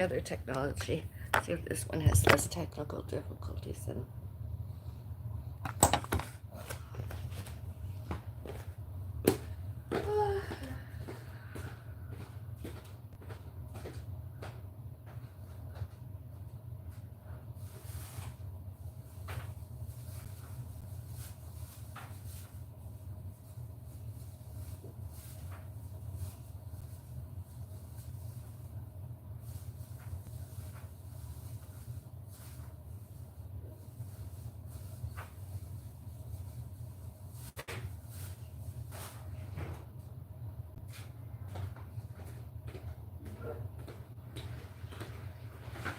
other technology. See if this one has less technical difficulties than.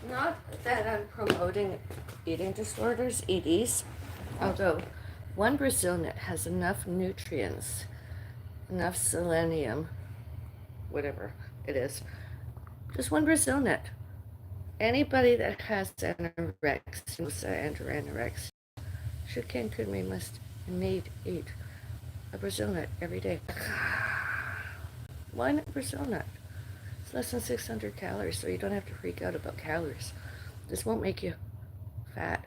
Not that I'm promoting eating disorders, EDs, although one Brazil nut has enough nutrients, enough selenium, whatever it is. Just one Brazil nut. Anybody that has anorexia and anorexia should, can, could, may, must, and need eat a Brazil nut every day. One Brazil nut. It's less than 600 calories, so you don't have to freak out about calories. This won't make you fat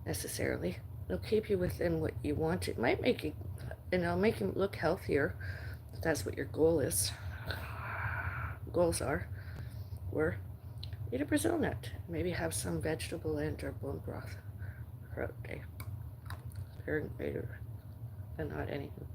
necessarily. It'll keep you within what you want. It might make you, make you look healthier if that's what your goal is. Goals were eat a Brazil nut. Maybe have some vegetable and or bone broth throughout the day. Very later and not anything.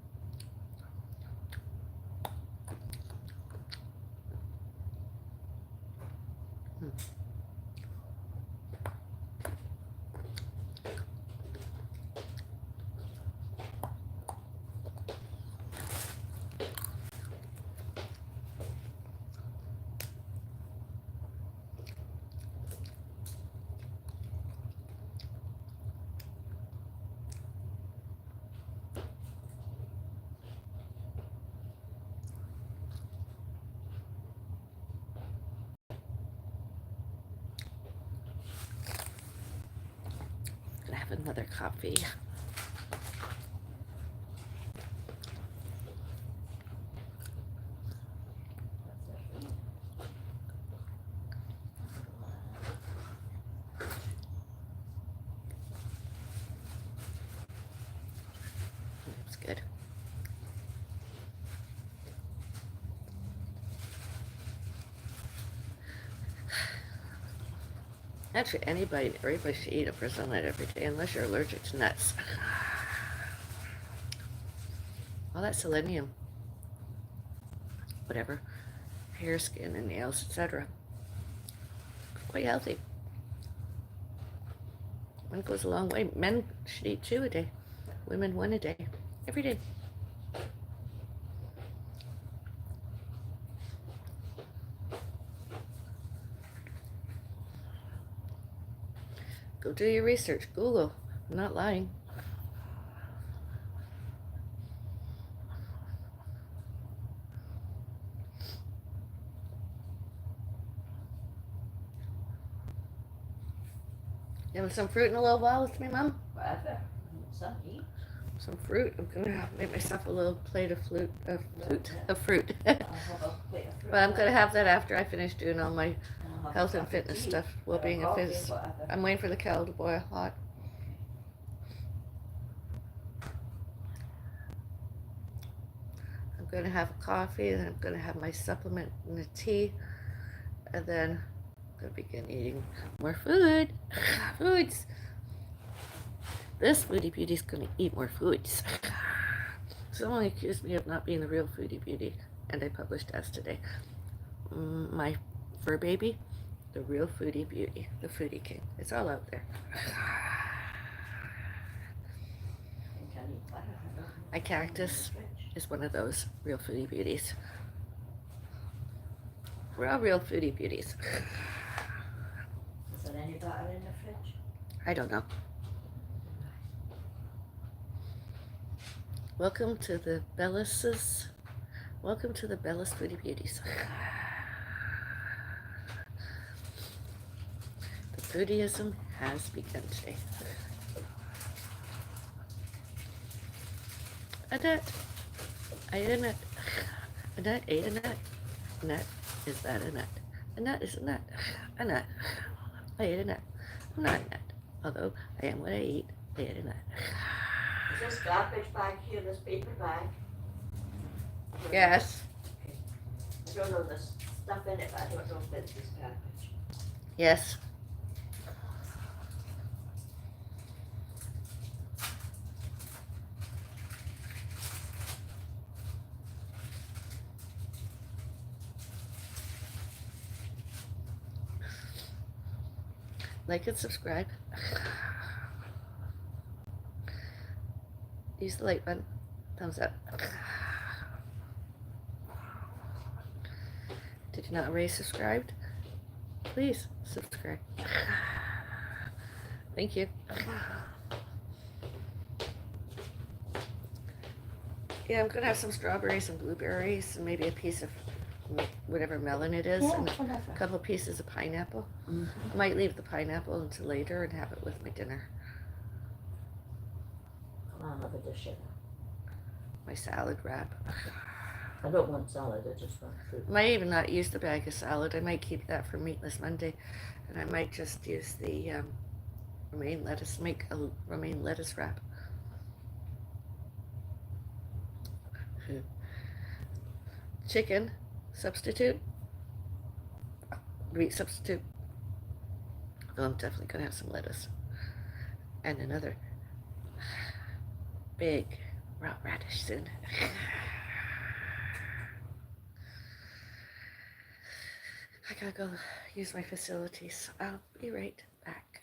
Gonna have another coffee. That's good. Actually, everybody should eat a Brazil nut every day unless you're allergic to nuts. All that selenium, whatever, hair, skin, and nails, etc. Quite healthy. One goes a long way. Men should eat 2 a day. Women 1 a day. Every day. Go do your research. Google. I'm not lying. You have some fruit in a little while with me, Mom? Some fruit. I'm gonna make myself a little plate of fruit. But I'm gonna have that after I finish doing all my health and fitness stuff, well-being and fitness. I'm waiting for the kettle to boil hot. I'm gonna have a coffee, and I'm gonna have my supplement and a tea, and then I'm gonna begin eating more food. Foods. This Foodie Beauty's gonna eat more foods. Someone accused me of not being the real Foodie Beauty, and I published as today. My fur baby, the real Foodie Beauty, the Foodie King. It's all out there. My cactus is one of those real Foodie Beauties. We're all real Foodie Beauties. Is there any butter in the fridge? I don't know. Welcome to the Bellas's. Welcome to the Bellas Foodie Beauties. The foodieism has begun today. A nut. I ate a nut. A nut ate a nut. A nut. Is that a nut? A nut is a nut. A nut. I ate a nut. I'm not a nut. Although I am what I eat. I ate a nut. Is this garbage bag here, this paper bag? Yes. Okay. I don't know, there's stuff in it, but I don't know if it's this garbage. Yes. Like and subscribe. Use the like button. Thumbs up. Did you not already subscribed? Please subscribe. Thank you. Yeah, I'm gonna have some strawberries and blueberries and maybe a piece of whatever melon it is, and a couple of pieces of pineapple. I might leave the pineapple until later and have it with my dinner. I'll have a dish of it. My salad wrap. I don't want salad, I just want fruit. I might even not use the bag of salad. I might keep that for Meatless Monday, and I might just use the romaine lettuce. Make a romaine lettuce wrap. Chicken substitute. Meat substitute. Oh, I'm definitely gonna have some lettuce and another big raw radish soon. I gotta go use my facilities. I'll be right back.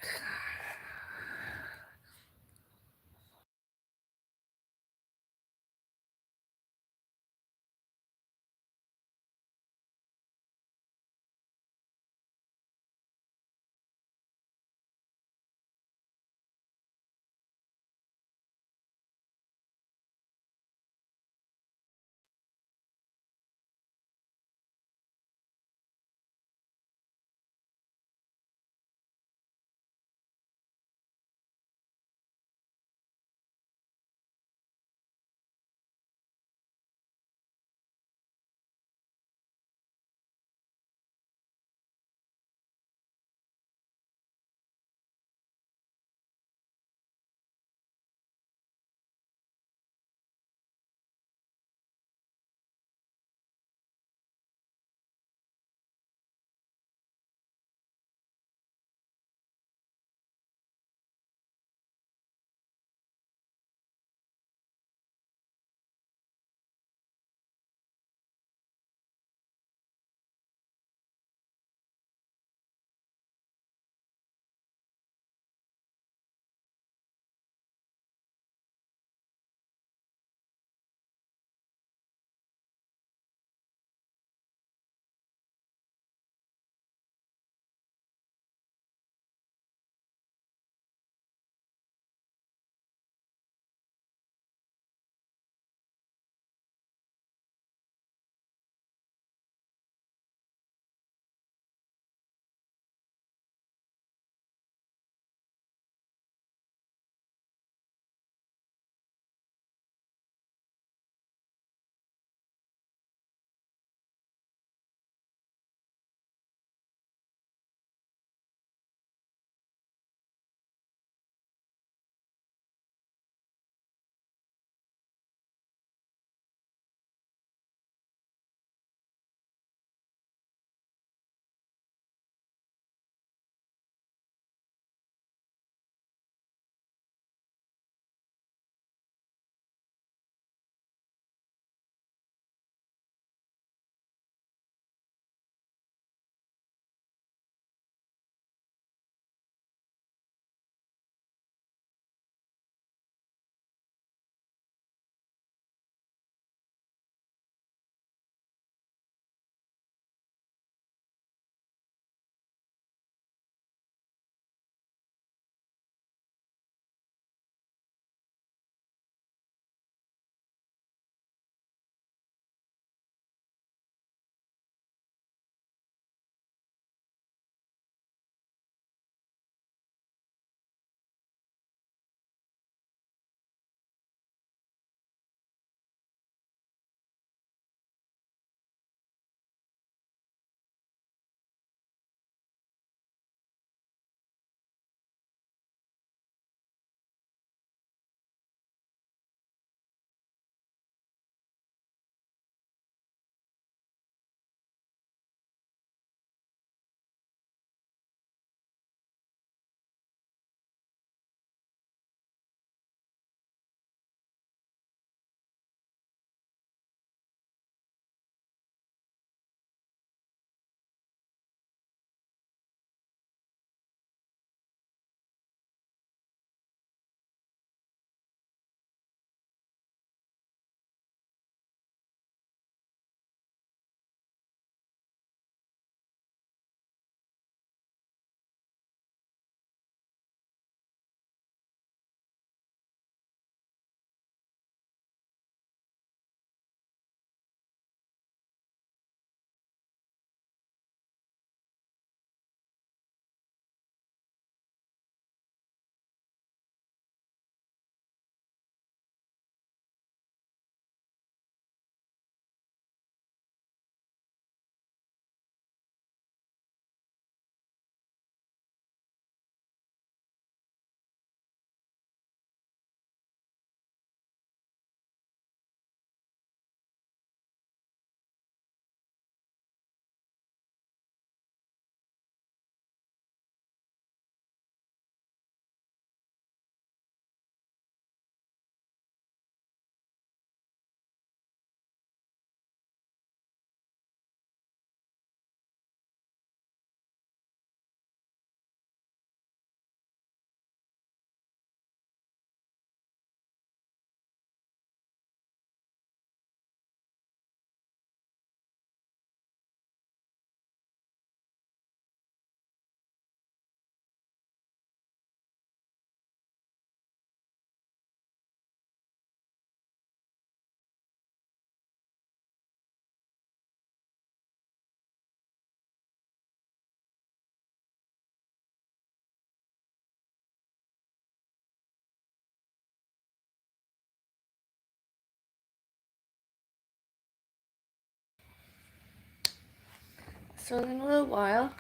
So in a little while,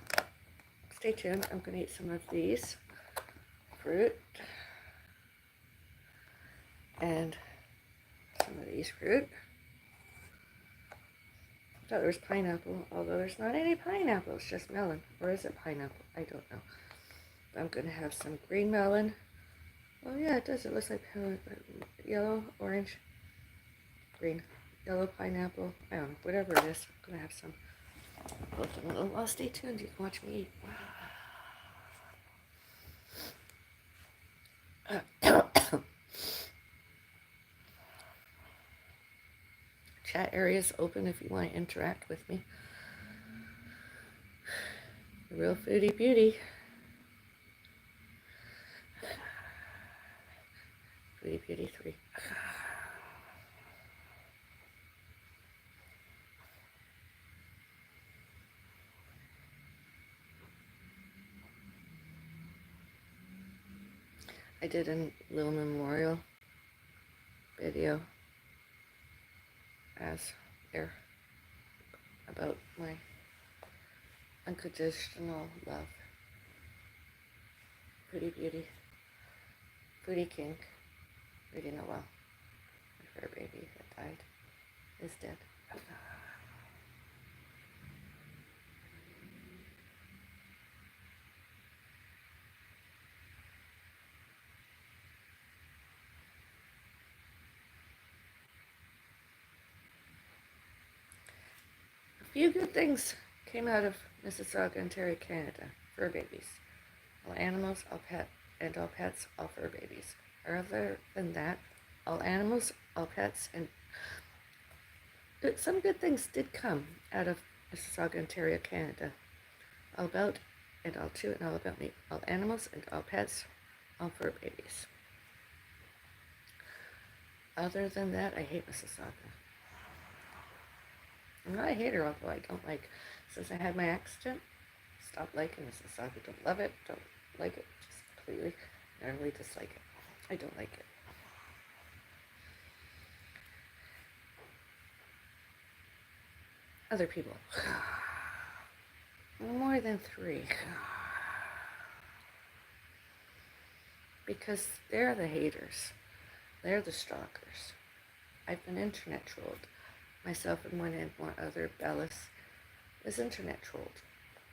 stay tuned, I'm going to eat some of these fruit and some of these fruit. I thought there was pineapple, although there's not any pineapple, it's just melon. Or is it pineapple? I don't know. But I'm going to have some green melon. Oh yeah, it does. It looks like yellow, orange, green, yellow pineapple. I don't know, whatever it is. I'm going to have some. Both in a little while. Stay tuned. You can watch me eat. Chat areas open if you want to interact with me. Real Foodie Beauty. Foodie Beauty 3. I did a little memorial video as there about my unconditional love. Foodie Beauty. Foodie King. Foodie Noel. My fur baby that died is dead. A few good things came out of Mississauga, Ontario, Canada. Fur babies. All animals, all pets, and all pets, all fur babies. Other than that, all animals, all pets, and some good things did come out of Mississauga, Ontario, Canada. All about and all to and all about me. All animals and all pets, all fur babies. Other than that, I hate Mississauga. I'm not a hater, although I don't like, since I had my accident, stopped liking Mississauga. Don't love it, don't like it, just completely, utterly dislike it. I don't like it. Other people. More than 3. Because they're the haters. They're the stalkers. I've been internet trolled. Myself and one other Bellis is internet trolled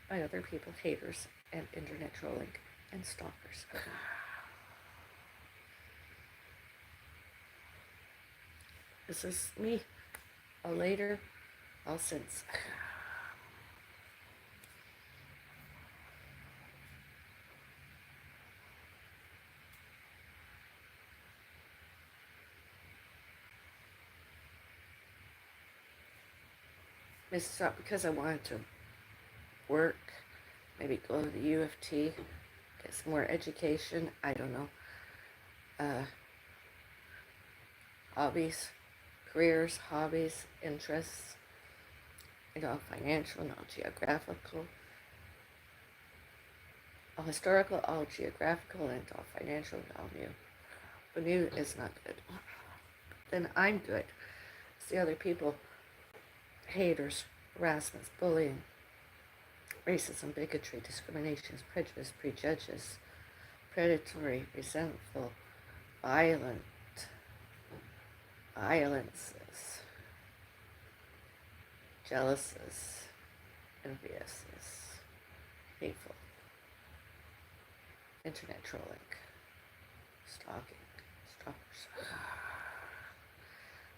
by other people, haters, and internet trolling, and stalkers. This is me, all later, all since. Because I wanted to work, maybe go to the U of T, get some more education, I don't know. Hobbies, careers, hobbies, interests, all financial, all geographical, all historical, all geographical, and all financial, and all new. But new is not good. Then I'm good. It's the other people, haters, harassments, bullying, racism, bigotry, discrimination, prejudice, prejudges, predatory, resentful, violences, jealouses, enviouses, hateful, internet trolling, stalking, stalkers.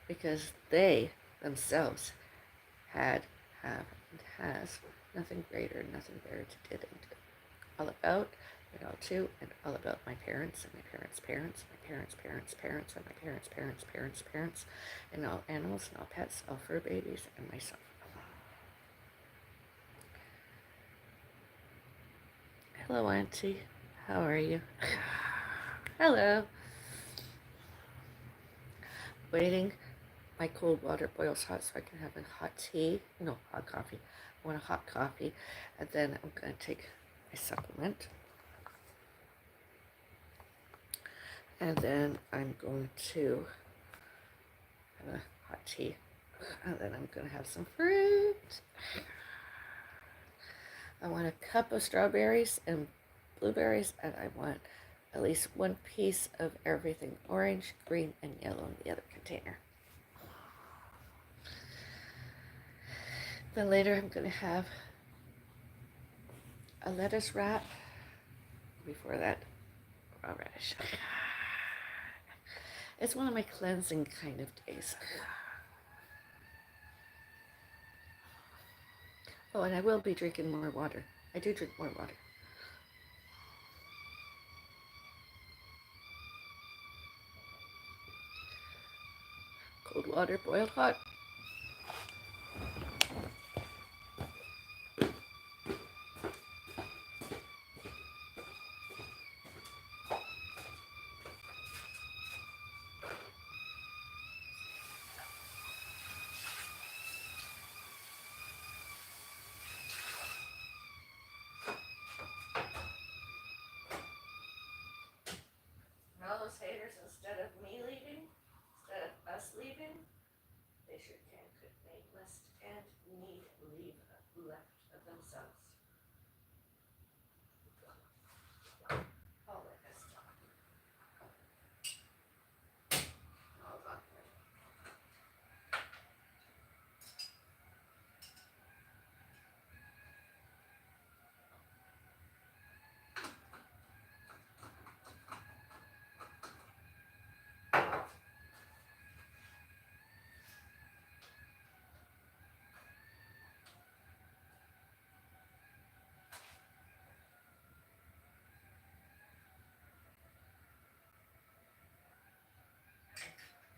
Because they themselves have, and has nothing greater, nothing better to did and do. All about and all to and all about my parents and my parents' parents, my parents' parents' parents, and my parents' parents' parents' parents, and all animals and all pets, all fur babies, and myself. Hello, Auntie. How are you? Hello. Waiting. My cold water boils hot so I can have a hot tea. No, hot coffee. I want a hot coffee. And then I'm going to take my supplement. And then I'm going to have a hot tea. And then I'm going to have some fruit. I want a cup of strawberries and blueberries, and I want at least one piece of everything orange, green, and yellow in the other container. Then later I'm going to have a lettuce wrap. Before that, raw radish. It's one of my cleansing kind of days. Oh, and I will be drinking more water. I do drink more water. Cold water, boiled hot. And all those haters, instead of me leaving, instead of us leaving, they sure can cook, they must and need leave left of themselves. All that good stuff. All documented.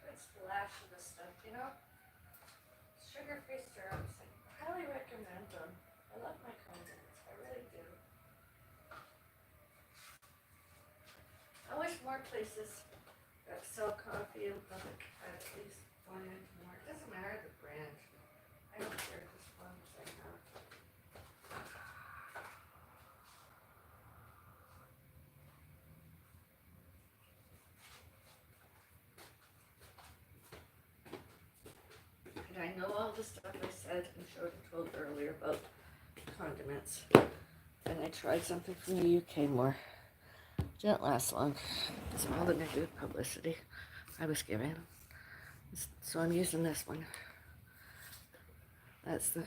Good splash of this stuff, you know? Sugar-free syrups. I highly recommend them. I love my condiments. I really do. I wish more places that sell coffee in public had at least one and more. It doesn't matter the brand. I don't care just one as I have. And I know all the stuff I said and showed and told earlier about condiments. And I tried something from the UK more. Didn't last long. It's all the negative publicity I was given. So I'm using this one. That's the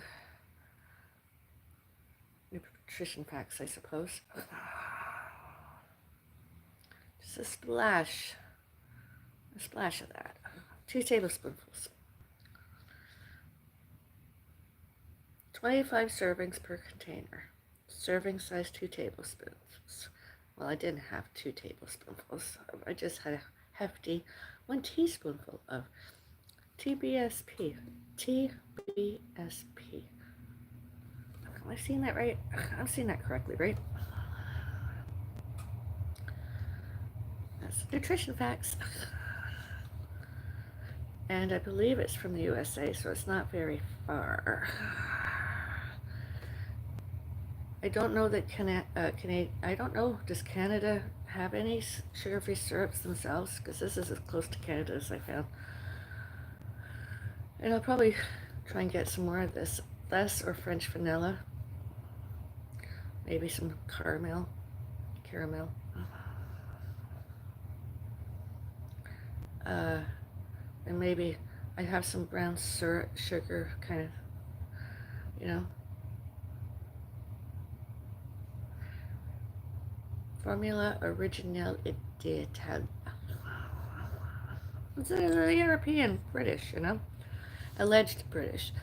nutrition facts, I suppose. Just a splash of that. 2 tablespoonfuls. 25 servings per container. Serving size 2 tablespoons. Well, I didn't have 2 tablespoonfuls. I just had a hefty 1 teaspoonful of TBSP. TBSP. Am I seeing that right? I'm seeing that correctly, right? That's nutrition facts. And I believe it's from the USA, so it's not very far. I don't know that I don't know, does Canada have any sugar-free syrups themselves? Because this is as close to Canada as I found. And I'll probably try and get some more of this. Less or French vanilla. Maybe some caramel. And maybe I have some brown syrup, sugar kind of, you know. Formula Originale d'Italia. It's a European, British, you know. Alleged British.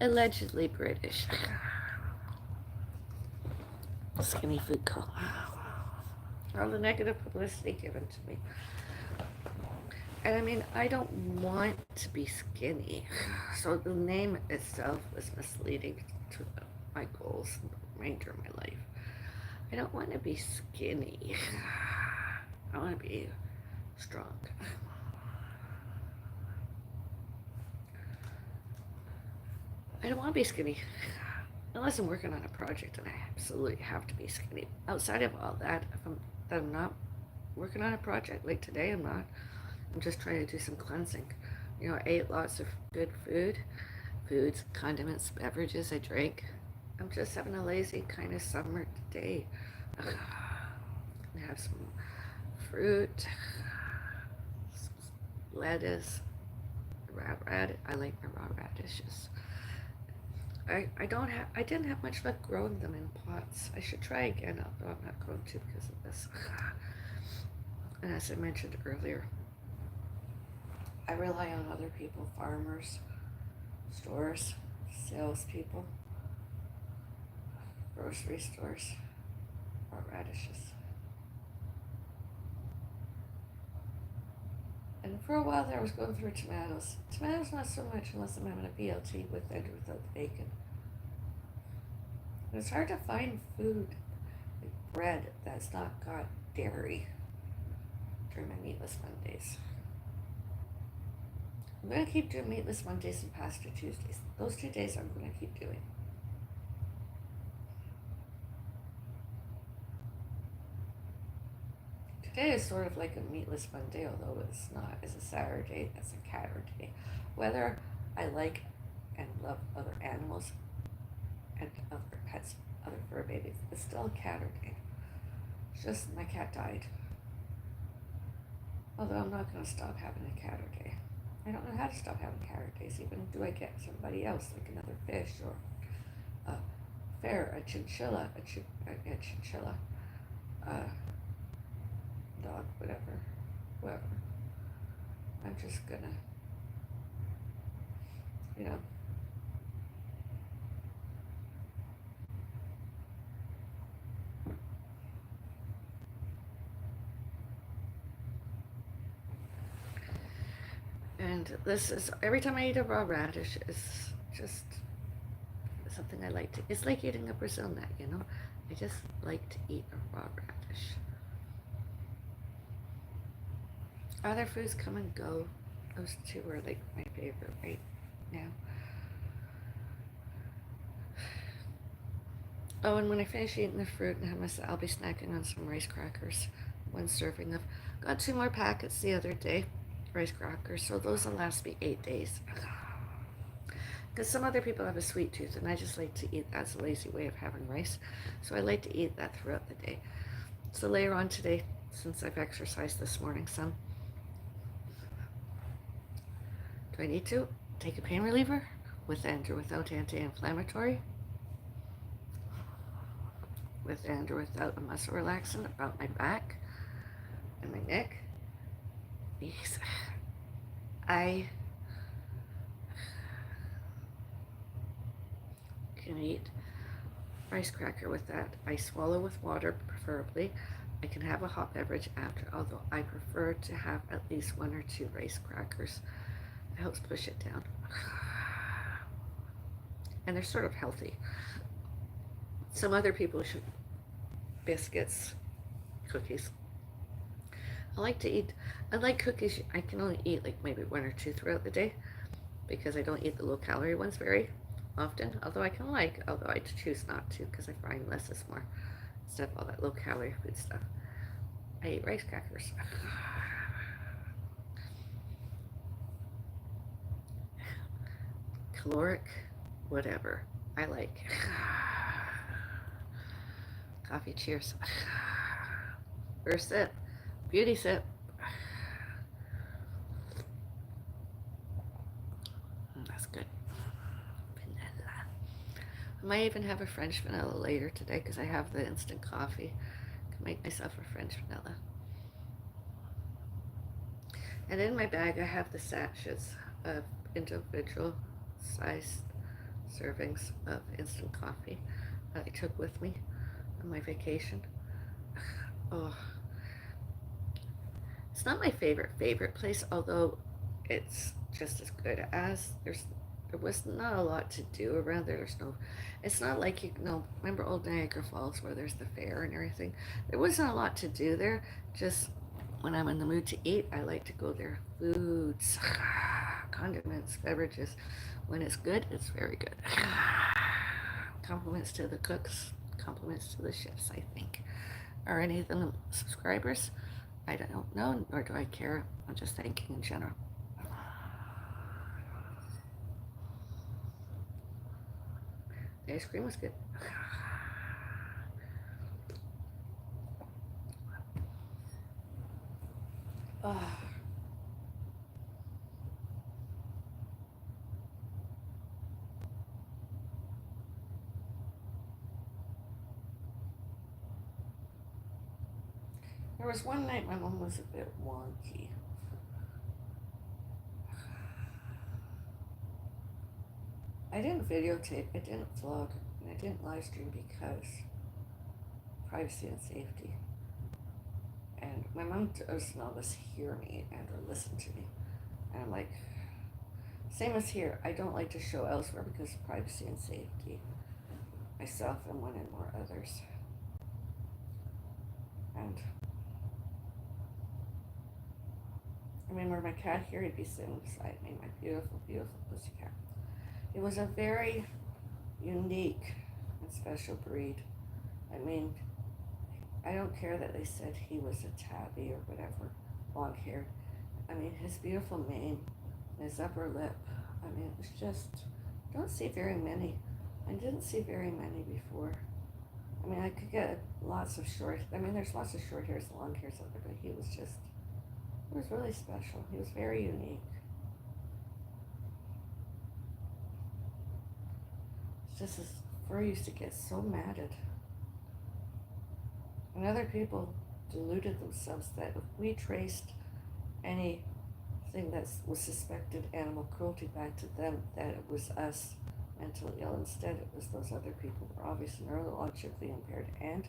Allegedly British. Skinny food call. All the negative publicity given to me. And I mean, I don't want to be skinny. So the name itself was misleading to my goals and the remainder of my life. I don't want to be skinny. I want to be strong. I don't want to be skinny. Unless I'm working on a project and I absolutely have to be skinny. Outside of all that, if I'm not working on a project, like today I'm not. I'm just trying to do some cleansing. You know, I ate lots of good food foods, condiments, beverages I drink. I'm just having a lazy kind of summer day. Have some fruit, some lettuce, I like my raw radishes. I didn't have much luck growing them in pots. I should try again, although I'm not going to because of this. And as I mentioned earlier, I rely on other people, farmers, stores, salespeople, grocery stores, raw radishes. And for a while there, I was going through tomatoes. Tomatoes, not so much unless I'm having a BLT with and without the bacon. And it's hard to find food, like bread, that's not got dairy during my meatless Mondays. I'm going to keep doing meatless Mondays and pasta Tuesdays. Those 2 days I'm going to keep doing. Today is sort of like a meatless Monday, although it's not. It's a Saturday, that's a catter day. Whether I like and love other animals and other pets, other fur babies, it's still a catter day. It's just my cat died. Although I'm not going to stop having a catter day. I don't know how to stop having catter days. Even do I get somebody else, like another fish or a ferret, a chinchilla, dog, whoever. I'm just gonna, you know. And this is, every time I eat a raw radish, it's just something I like to, it's like eating a Brazil nut, you know? I just like to eat a raw radish. Other foods come and go. Those two are like my favorite right now. Oh, and when I finish eating the fruit and have I'll be snacking on some rice crackers. 1 serving of. Got 2 more packets the other day, rice crackers, so those will last me 8 days. Because some other people have a sweet tooth, and I just like to eat, that's a lazy way of having rice. So I like to eat that throughout the day. So later on today, since I've exercised this morning some, do I need to take a pain reliever with and or without anti-inflammatory? With and or without a muscle relaxant about my back and my neck? Because I can eat rice cracker with that. I swallow with water, preferably. I can have a hot beverage after, although I prefer to have at least 1 or 2 rice crackers. It helps push it down. And they're sort of healthy. Some other people should biscuits, cookies. I like cookies. I can only eat like maybe 1 or 2 throughout the day because I don't eat the low calorie ones very often, although I choose not to because I find less is more instead of all that low calorie food stuff. I eat rice crackers. Caloric, whatever. I like. Coffee, cheers. First sip, beauty sip. That's good. Vanilla. I might even have a French vanilla later today because I have the instant coffee. I can make myself a French vanilla. And in my bag I have the sachets of individual sized servings of instant coffee that I took with me on my vacation. Oh, it's not my favorite place, although it's just as good as there was not a lot to do around there. It's not like, you know, remember old Niagara Falls where there's the fair and everything. There wasn't a lot to do there. Just when I'm in the mood to eat, I like to go there. Foods, condiments, beverages. When it's good, it's very good. Compliments to the cooks, compliments to the chefs, I think. Are any of them subscribers? I don't know, nor do I care. I'm just thanking in general. The ice cream was good. Oh. There was one night my mom was a bit wonky. I didn't videotape, I didn't vlog, and I didn't live stream because privacy and safety. And my mom doesn't always hear me and or listen to me. And I'm like, same as here, I don't like to show elsewhere because of privacy and safety. Myself and one and more others. And I mean, were my cat here, he'd be sitting beside me, my beautiful, beautiful pussycat. It was a very unique and special breed. I mean, I don't care that they said he was a tabby or whatever, long haired. I mean, his beautiful mane, his upper lip. I mean, it was just, don't see very many. I didn't see very many before. I mean, I could get lots of short, I mean, there's lots of short hairs and long hairs out there, but he was just, he was really special. He was very unique. It's just his fur used to get so matted. And other people deluded themselves that if we traced anything that was suspected animal cruelty back to them, that it was us mentally ill. Instead, it was those other people who were obviously neurologically impaired and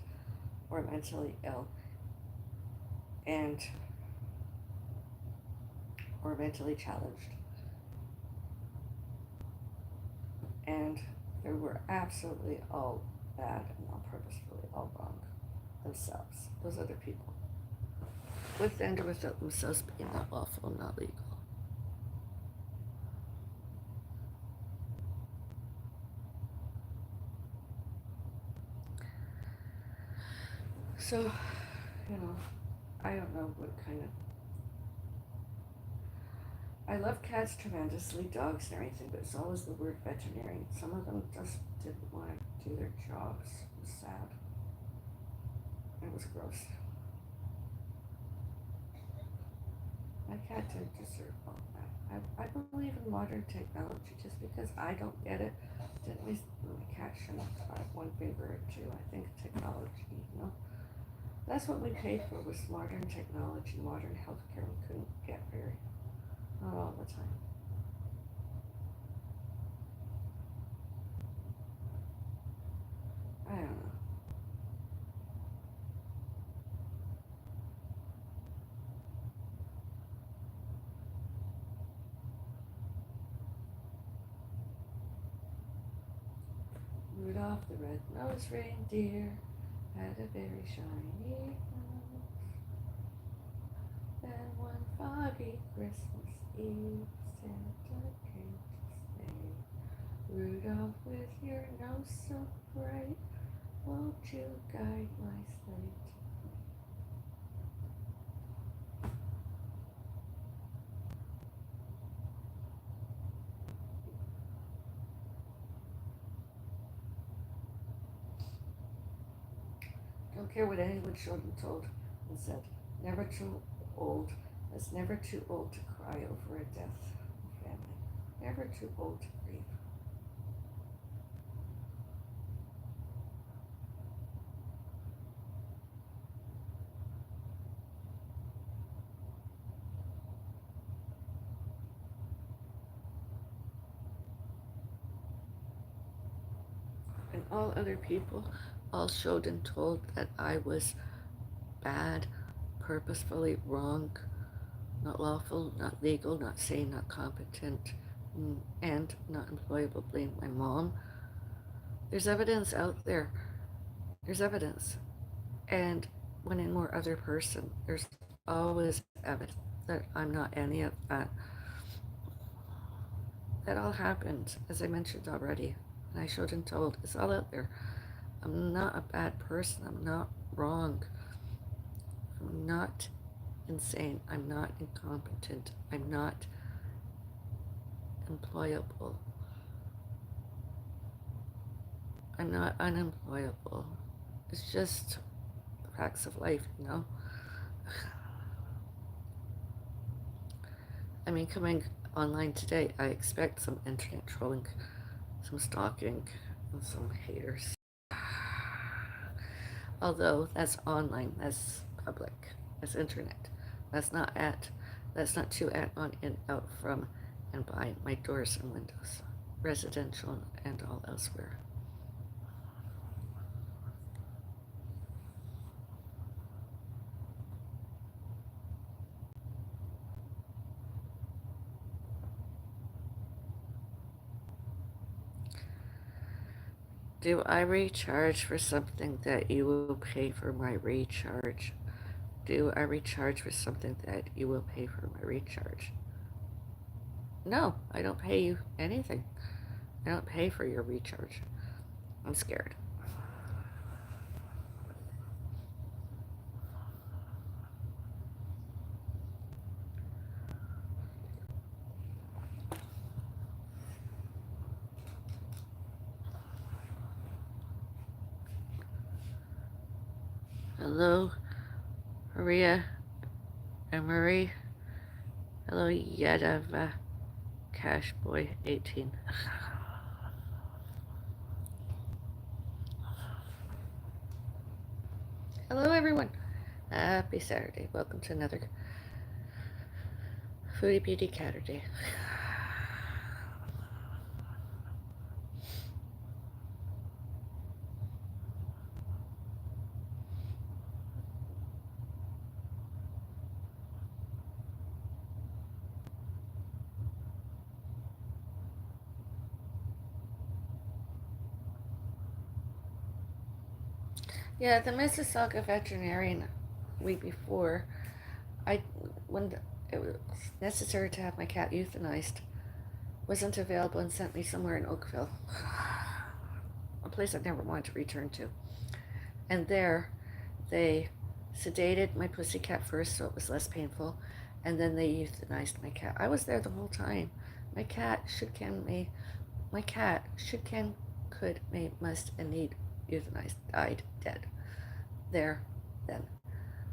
or mentally ill and or mentally challenged. And they were absolutely all bad and all purposefully all wrong themselves, those other people. With and or without themselves being not lawful and not legal. So, you know, I don't know what kind of. I love cats tremendously, dogs and everything, but it's always the word veterinarian. Some of them just didn't want to do their jobs. It was sad. It was gross. My cat didn't deserve all that. I believe in modern technology. Just because I don't get it, didn't mean my cat shouldn't have one finger or two. I think technology, you know. That's what we paid for was modern technology, modern healthcare we couldn't get very, not all the time. I don't know. Rudolph the red-nosed reindeer had a very shiny nose. Then one foggy Christmas Eve, Santa came to say, Rudolph, with your nose so bright, won't you guide my sleigh? Don't care what anyone showed and told and said. Never too old. It's never too old to cry over a death of family. Never too old to grieve. And all other people all showed and told that I was bad, purposefully wrong, not lawful, not legal, not sane, not competent, and not employable. Blame my mom. There's evidence out there. There's evidence. And when in more other person, there's always evidence that I'm not any of that. That all happened, as I mentioned already, and I showed and told. It's all out there. I'm not a bad person. I'm not wrong. I'm not insane. I'm not incompetent. I'm not employable. I'm not unemployable. It's just the facts of life, you know? I mean, coming online today, I expect some internet trolling, some stalking, and some haters. Although that's online, that's public, that's internet. That's not at, that's not to at on and out from and by my doors and windows, residential and all elsewhere. Do I recharge for something that you will pay for my recharge? Do I recharge for something that you will pay for my recharge? No, I don't pay you anything. I don't pay for your recharge. I'm scared. Hello, Maria and Marie. Hello, Yadava Cash Boy 18. Hello, everyone. Happy Saturday. Welcome to another Foodie Beauty Saturday. Yeah, the Mississauga veterinarian week before, I when it was necessary to have my cat euthanized, wasn't available and sent me somewhere in Oakville, a place I've never wanted to return to. And there, they sedated my pussycat first so it was less painful, and then they euthanized my cat. I was there the whole time. My cat should can may my cat should can could may must and need euthanized, died, dead. There, then.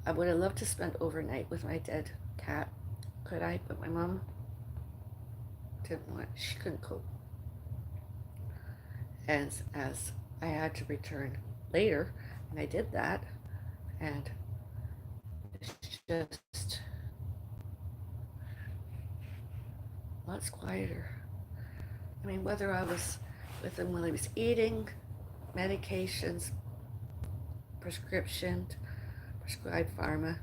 I would have loved to spend overnight with my dead cat, could I? But my mom didn't want, she couldn't cope. As I had to return later, and I did that, and it's just lots quieter. I mean, whether I was with him while he was eating, medications, prescription, prescribed pharma,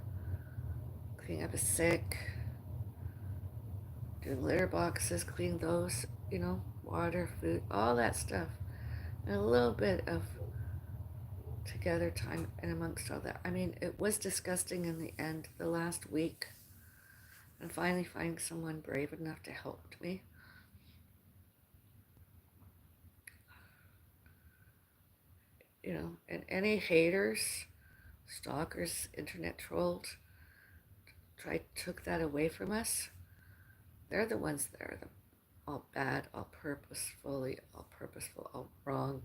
cleaning up his sick, doing litter boxes, clean those, water, food, all that stuff. And a little bit of together time and amongst all that. I mean, it was disgusting in the end, the last week, and finally finding someone brave enough to help me. And any haters, stalkers, internet trolls, took that away from us. They're the ones that are all bad, all purposeful, all wrong,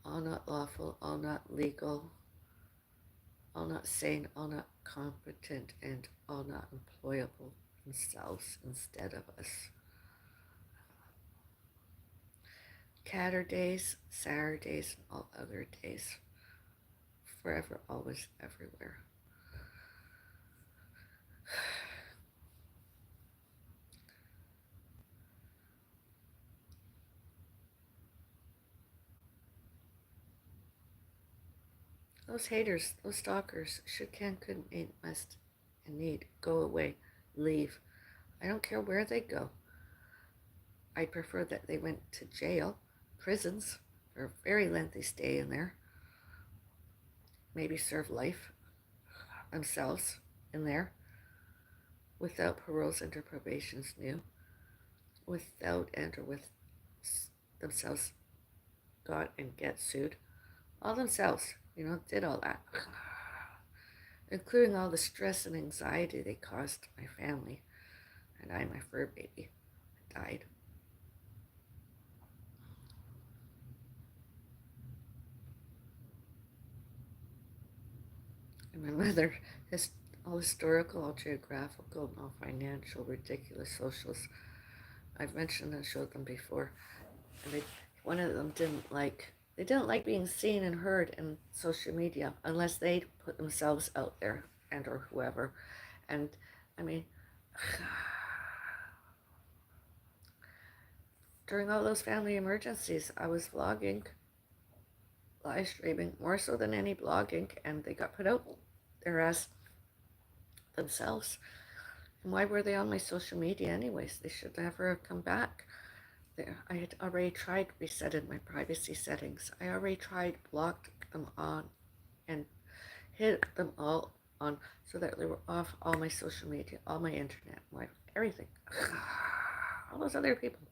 all not lawful, all not legal, all not sane, all not competent, and all not employable themselves instead of us. Saturdays, Saturdays, and all other days. Forever, always, everywhere. Those haters, those stalkers, should, can, couldn't, ain't, must, and need, go away, leave. I don't care where they go. I prefer that they went to jail, prisons, for a very lengthy stay in there. Maybe serve life themselves in there without paroles and probations new, without and or with themselves got and get sued. All themselves, did all that. Including all the stress and anxiety they caused my family, and my fur baby, died. And my mother has all historical, all geographical, and all financial, ridiculous socials. I've mentioned and showed them before. And one of them they didn't like being seen and heard in social media unless they put themselves out there and or whoever. And I mean, during all those family emergencies, I was vlogging, live streaming, more so than any blogging, and they got put out there as themselves. And why were they on my social media anyways? They should never have come back. I had already tried resetting my privacy settings. I already tried blocked them on and hit them all on so that they were off all my social media, all my internet, my everything. All those other people.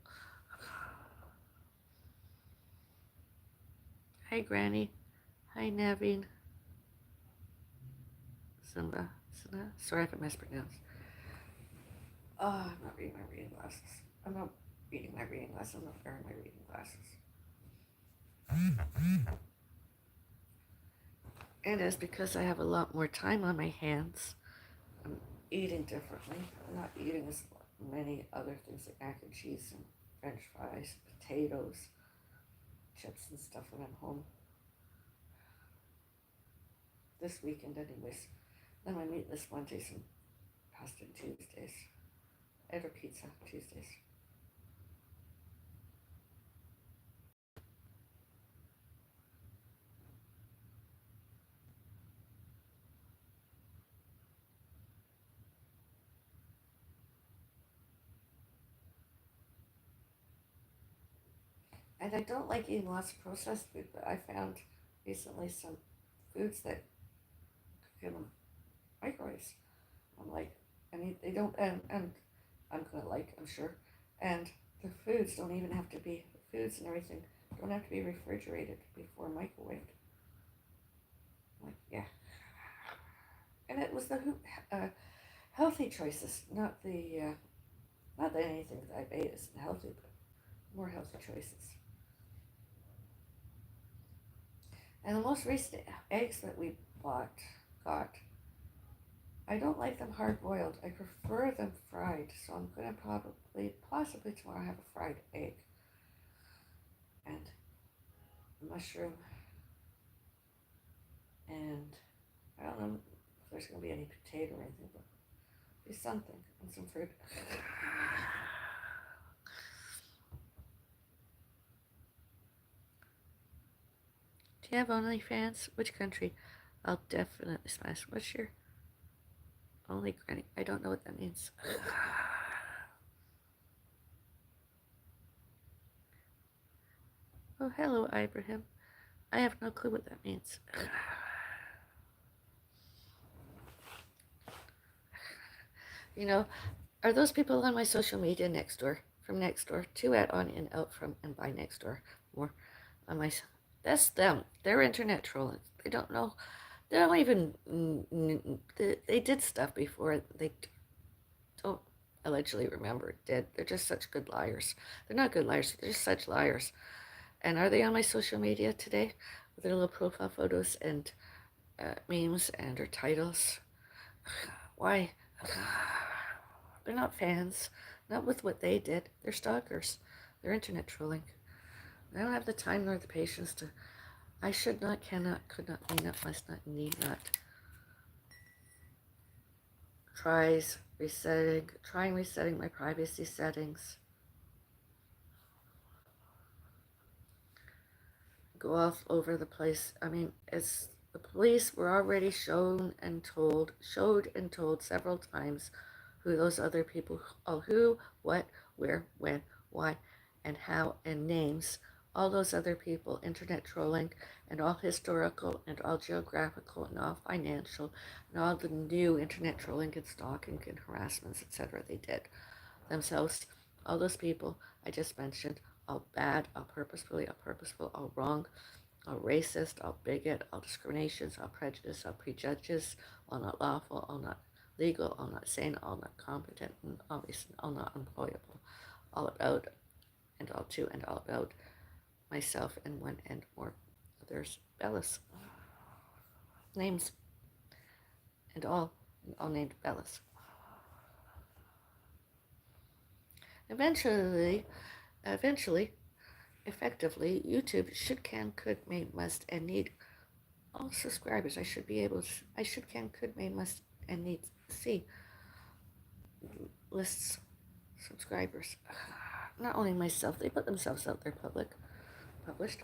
Hi, Granny. Hi, Naveen. Simba. Sorry if I mispronounced. Oh, I'm not reading my reading glasses. I'm not reading my reading glasses. I'm not wearing my reading glasses. And it's because I have a lot more time on my hands. I'm eating differently. I'm not eating as many other things like mac and cheese and french fries, potatoes, chips and stuff when I'm home. This weekend anyways. Then I meatless Mondays and pasta Tuesdays. And a pizza Tuesdays. And I don't like eating lots of processed food, but I found recently some foods that cook in microwaves. I'm like, they don't, and I'm gonna like, I'm sure. And the foods don't even have to be, foods and everything don't have to be refrigerated before microwaved. I'm like, yeah. And it was the healthy choices, not that anything that I ate isn't healthy, but more healthy choices. And the most recent eggs that we got, I don't like them hard boiled. I prefer them fried. So I'm gonna possibly tomorrow have a fried egg and mushroom, and I don't know if there's gonna be any potato or anything, but be something and some fruit. Do you have OnlyFans? Which country? I'll definitely smash. What's your only granny? I don't know what that means. Oh, hello, Ibrahim. I have no clue what that means. You know, are those people on my social media next door? From next door, to at on and out from and by next door. More on my. That's them. They're internet trolling. They don't know. They don't even. They did stuff before. They don't allegedly remember it did. They're just such good liars. They're not good liars. They're just such liars. And are they on my social media today with their little profile photos and memes and or titles? Why? They're not fans. Not with what they did. They're stalkers. They're internet trolling. I don't have the time nor the patience to. I should not, cannot, could not, may not, must not, need not. Trying resetting my privacy settings. Go off over the place. I mean, it's the police were already showed and told several times who those other people, who, what, where, when, why, and how, and names. All those other people, internet trolling, and all historical, and all geographical, and all financial, and all the new internet trolling and stalking and harassments, etc. they did themselves. All those people I just mentioned, all bad, all purposeful, all wrong, all racist, all bigot, all discriminations, all prejudice, all prejudices, all not lawful, all not legal, all not sane, all not competent, and obviously all not employable, all about and all to and all about myself and one and more others. Bellis. Names. and all named Bellas. Eventually, effectively, YouTube should, can, could, may, must, and need all subscribers. I should, can, could, may, must, and need see lists subscribers. Not only myself, they put themselves out there published.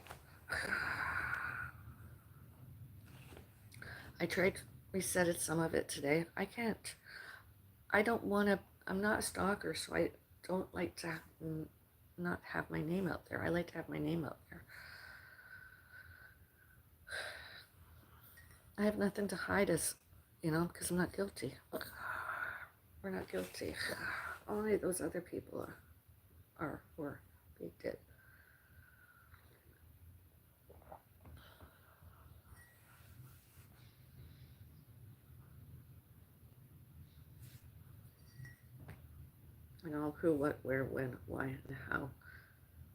I tried resetted some of it today. I can't. I don't want to. I'm not a stalker, so I don't like to not have my name out there. I like to have my name out there. I have nothing to hide as, because I'm not guilty. We're not guilty. Only those other people were they did. I know who, what, where, when, why, and how.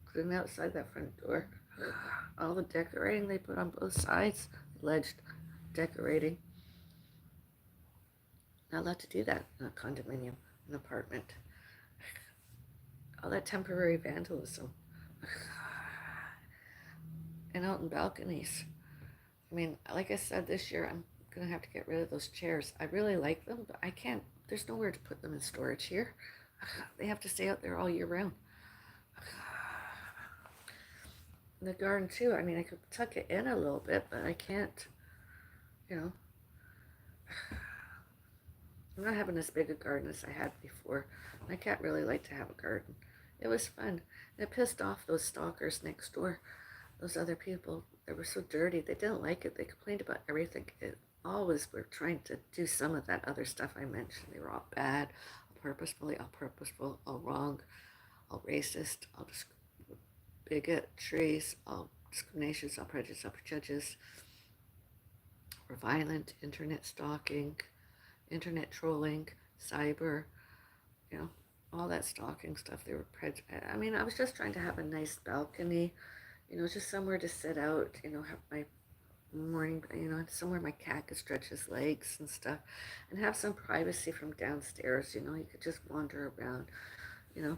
Including outside that front door. All the decorating they put on both sides. Alleged decorating. Not allowed to do that in a condominium, an apartment. All that temporary vandalism. And out in balconies. I mean, like I said, this year I'm going to have to get rid of those chairs. I really like them, but I can't. There's nowhere to put them in storage here. They have to stay out there all year round. The garden too. I mean, I could tuck it in a little bit, but I can't. I'm not having as big a garden as I had before. My cat really liked to have a garden. It was fun. It pissed off those stalkers next door. Those other people. They were so dirty. They didn't like it. They complained about everything. It always were trying to do some of that other stuff I mentioned. They were all bad, all purposeful, all wrong, all racist, all bigotries, all discriminations, all prejudice, all prejudice, were violent, internet stalking, internet trolling, cyber, all that stalking stuff. They were I mean, I was just trying to have a nice balcony, just somewhere to sit out, have my morning, somewhere my cat could stretch his legs and stuff, and have some privacy from downstairs. You could just wander around, and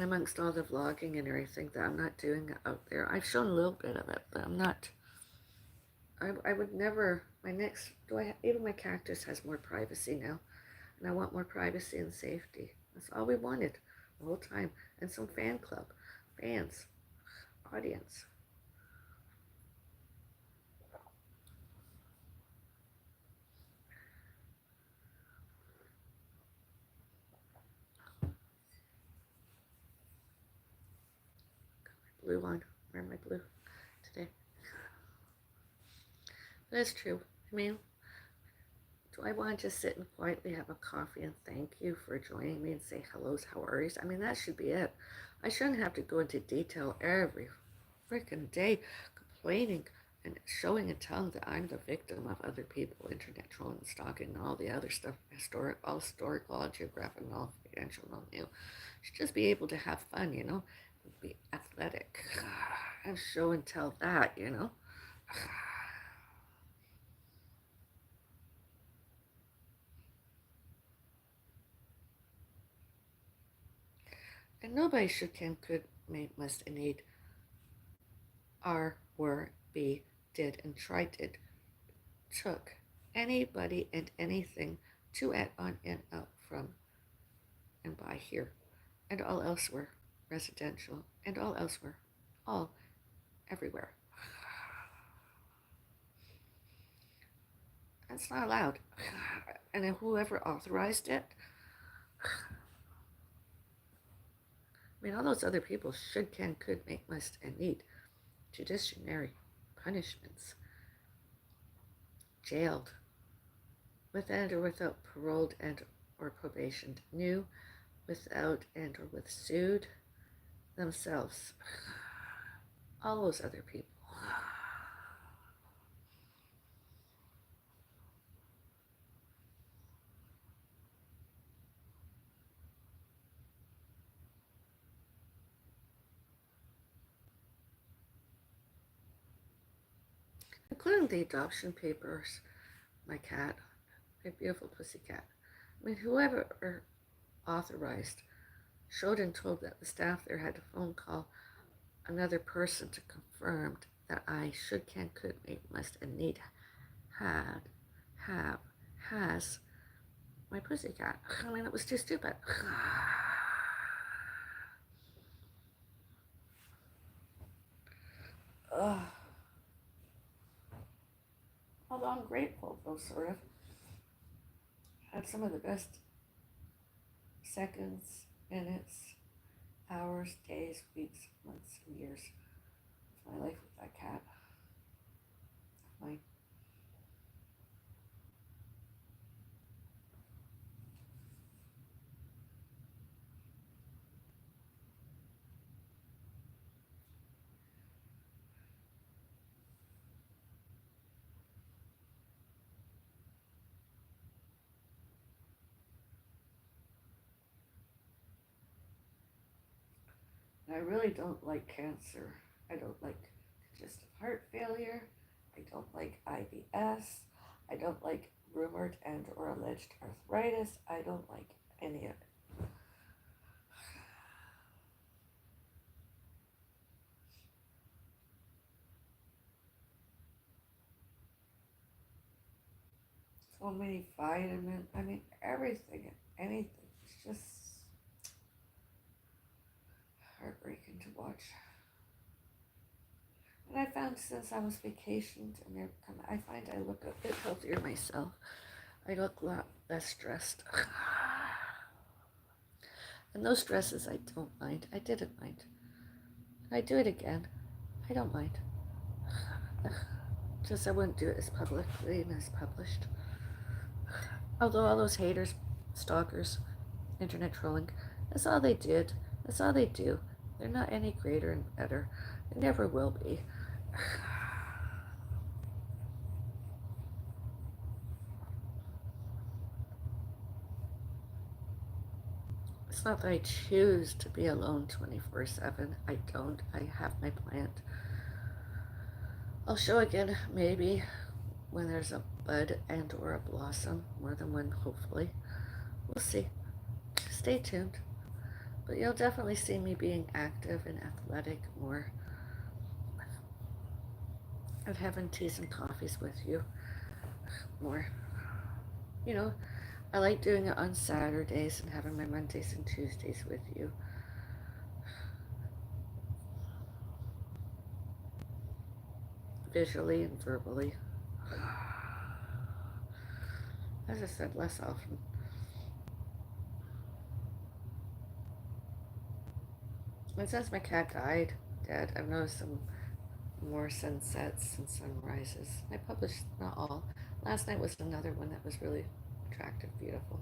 amongst all the vlogging and everything that I'm not doing out there. I've shown a little bit of it, but I'm not. I would never. Even my cactus has more privacy now, and I want more privacy and safety. That's all we wanted the whole time, and some fans, audience. Blue on. Wearing my blue today. That's true. I mean, do I want to just sit and quietly have a coffee and thank you for joining me and say hellos, how are you? I mean, that should be it. I shouldn't have to go into detail every freaking day complaining and showing and telling that I'm the victim of other people, internet trolling, stalking, and all the other stuff, historical, geographic, and all financial, and all new. Should just be able to have fun, be athletic, and show and tell that, And nobody should, can, could, may, must, and need, are, were, be, did, and tried, did, took, anybody and anything to, at, on, in, out, from, and by, here, and all elsewhere, residential, and all elsewhere, all, everywhere. That's not allowed. And then whoever authorized it, I mean, all those other people should, can, could, make, must, and need judiciary punishments, jailed, with and or without paroled and or probation, new, without and or with sued themselves. All those other people. Including the adoption papers, my cat, My beautiful pussycat. I mean, whoever authorized showed and told that the staff there had to phone call another person to confirm that I should, can, could, may, must, and need had, have, has my pussycat. I mean, it was too stupid. Ugh. Although I'm grateful, though, sort of. Had some of the best seconds, minutes, hours, days, weeks, months, and years of my life with that cat. My I really don't like cancer. I don't like congestive heart failure. I don't like IBS. I don't like rumored and or alleged arthritis. I don't like any of it. So many vitamins. I mean, everything and anything. It's just heartbreaking to watch. And I found since I was vacationed and I find I look a bit healthier myself. I look a lot less stressed. And those stresses I don't mind. I didn't mind. I do it again. I don't mind. Just I wouldn't do it as publicly and as published. Although all those haters, stalkers, internet trolling, that's all they did. That's all they do. They're not any greater and better. They never will be. It's not that I choose to be alone 24/7. I don't. I have my plant. I'll show again maybe when there's a bud and or a blossom, more than one hopefully. We'll see. Stay tuned. But you'll definitely see me being active and athletic more, and having teas and coffees with you more. You know, I like doing it on Saturdays and having my Mondays and Tuesdays with you. Visually and verbally. As I said, less often. And since my cat died, dead, I've noticed some more sunsets and sunrises. I published not all. Last night was another one that was really attractive, beautiful.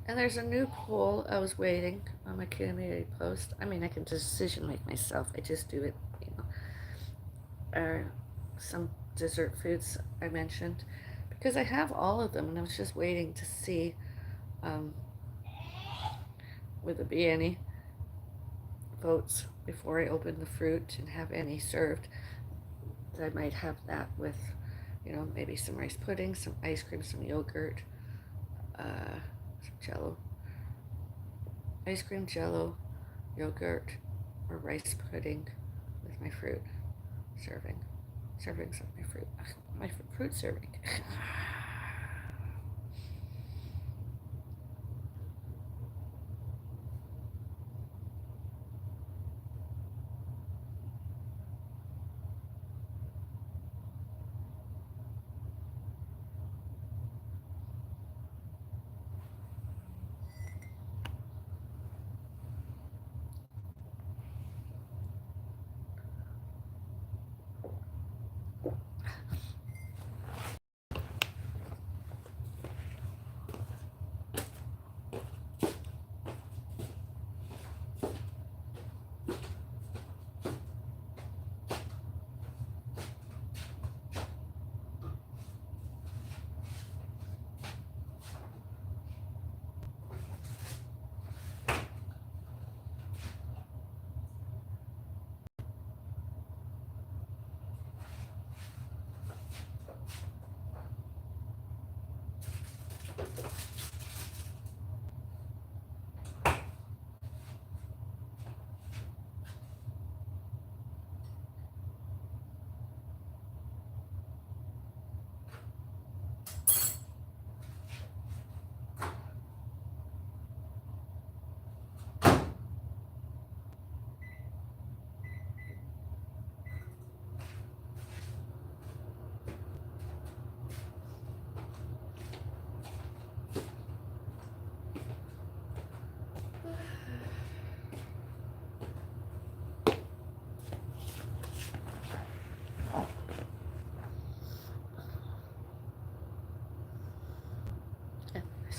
And there's a new poll I was waiting on my community post. I mean, I can decision make myself. I just do it, you know. Some dessert foods I mentioned because I have all of them, and I was just waiting to see um, would there be any votes before I open the fruit and have any served. I might have that with, you know, maybe some rice pudding, some ice cream, some yogurt, some jello. Ice cream, jello, yogurt, or rice pudding with my fruit. Serving. Servings of my fruit. My fruit serving.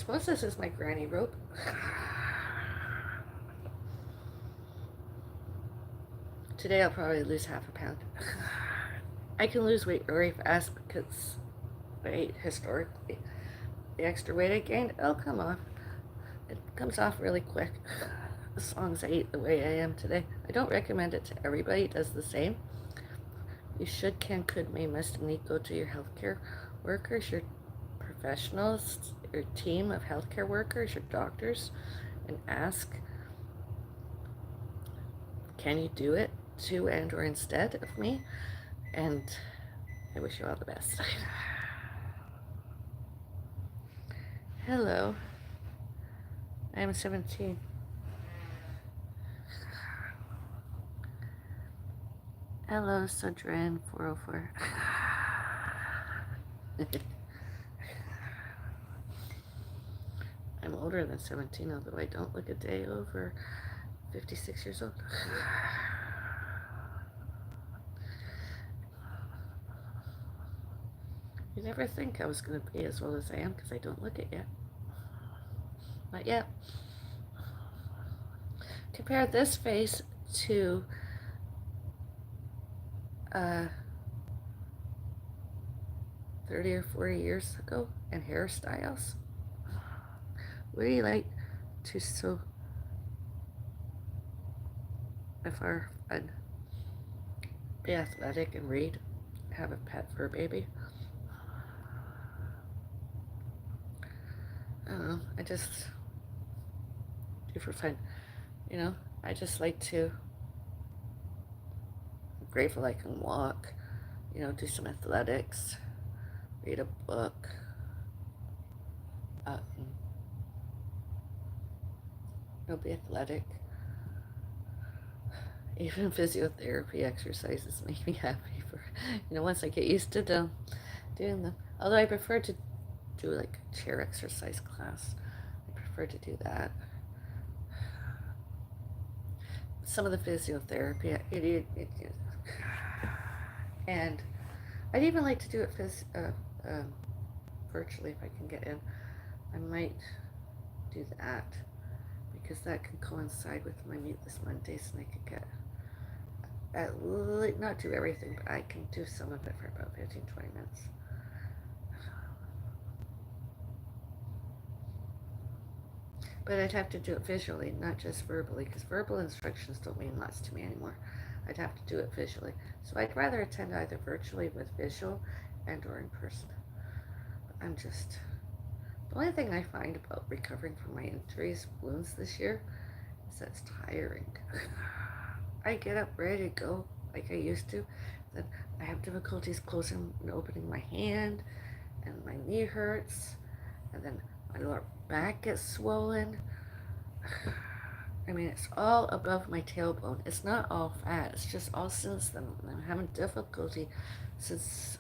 suppose this is my granny rope. Today I'll probably lose half a pound. I can lose weight very fast because I ate historically. The extra weight I gained, it'll come off. It comes off really quick as long as I eat the way I am today. I don't recommend it to everybody. It does the same. You should, can, could, may, must, and need go to your healthcare workers, your professionals, your team of healthcare workers, your doctors, and ask, can you do it to and or instead of me? And I wish you all the best. Hello, I am 17. Hello, Sodran 404. I'm older than 17, although I don't look a day over 56 years old. You never think I was going to be as old as I am because I don't look it yet. Not yet. Compare this face to 30 or 40 years ago and hairstyles. Would you like to so far fun, be athletic and read, have a pet fur baby? I don't know, I just do for fun, you know. I just like to, I'm grateful I can walk, you know, do some athletics, read a book, be athletic. Even physiotherapy exercises make me happy for, you know, once I get used to doing them. Although I prefer to do like a chair exercise class. I prefer to do that. Some of the physiotherapy, and I'd even like to do it virtually if I can get in. I might do that because that can coincide with my Meatless Mondays, and I could get not do everything, but I can do some of it for about 15-20 minutes. But I'd have to do it visually, not just verbally, because verbal instructions don't mean lots to me anymore. I'd have to do it visually. So I'd rather attend either virtually with visual and or in person. But I'm just, the only thing I find about recovering from my injuries, wounds this year, is that it's tiring. I get up ready to go like I used to, then I have difficulties closing and opening my hand, and my knee hurts, and then my lower back gets swollen. I mean, it's all above my tailbone. It's not all fat. It's just all since then. I'm having difficulty since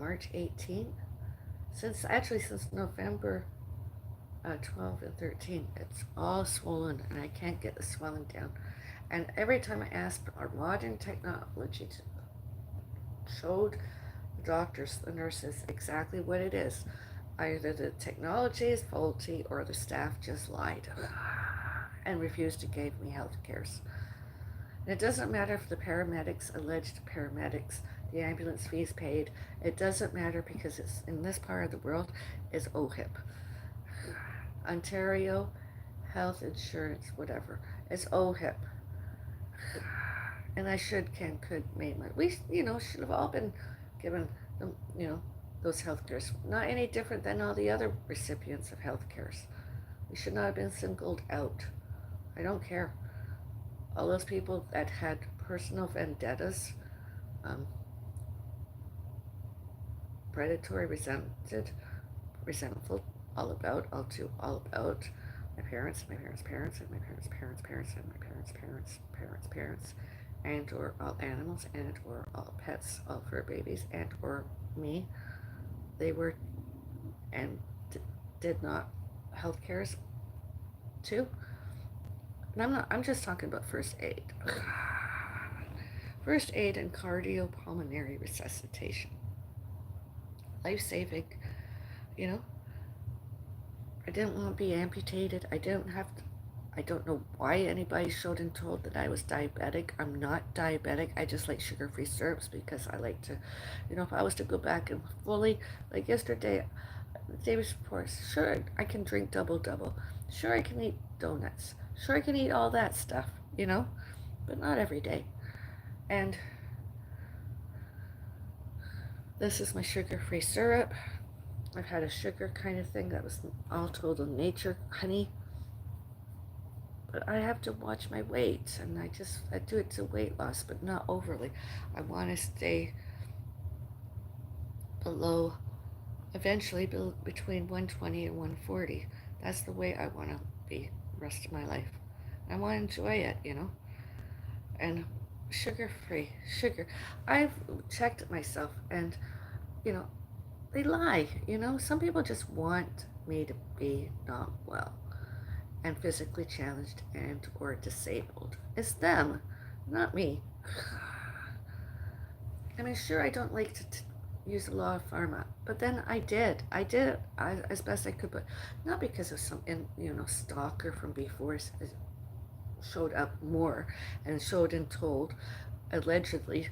March 18th. Since November 12 and 13. It's all swollen, and I can't get the swelling down. And every time I asked our modern technology showed the doctors, the nurses, exactly what it is. Either the technology is faulty or the staff just lied and refused to give me health cares. And it doesn't matter if the paramedics, alleged paramedics, the ambulance fees paid. It doesn't matter because it's in this part of the world is OHIP. Ontario Health Insurance, whatever. It's OHIP. And I should, can, could, may, might. We, should have all been given, those health cares. Not any different than all the other recipients of health cares. We should not have been singled out. I don't care. All those people that had personal vendettas, predatory, resentful, all about my parents, and my parents, and my parents, and or all animals, and or all pets, all fur babies, and or me. They were and did not health cares too. And I'm just talking about first aid. First aid and cardiopulmonary resuscitation. life-saving, you know. I didn't want to be amputated. I don't know why anybody showed and told that I was diabetic. I'm not diabetic. I just like sugar-free syrups because I like to, if I was to go back and fully, like yesterday, the day before, sure, I can drink double double. Sure, I can eat donuts. Sure, I can eat all that stuff, but not every day. And this is my sugar-free syrup. I've had a sugar kind of thing that was all total nature honey, but I have to watch my weight, and I do it to weight loss, but not overly. I want to stay below, eventually between 120 and 140. That's the way I want to be the rest of my life. I want to enjoy it. And sugar free, sugar. I've checked myself, and you know, they lie. Some people just want me to be not well and physically challenged and or disabled. It's them, not me. I mean, sure, I don't like to use the law of pharma, but then I did. As best I could, but not because of some, stalker from before showed up more and showed and told, allegedly,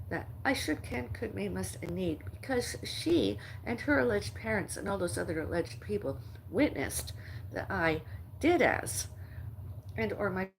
that I should, can, could, may, must, and need, because she and her alleged parents and all those other alleged people witnessed that I did as, and or my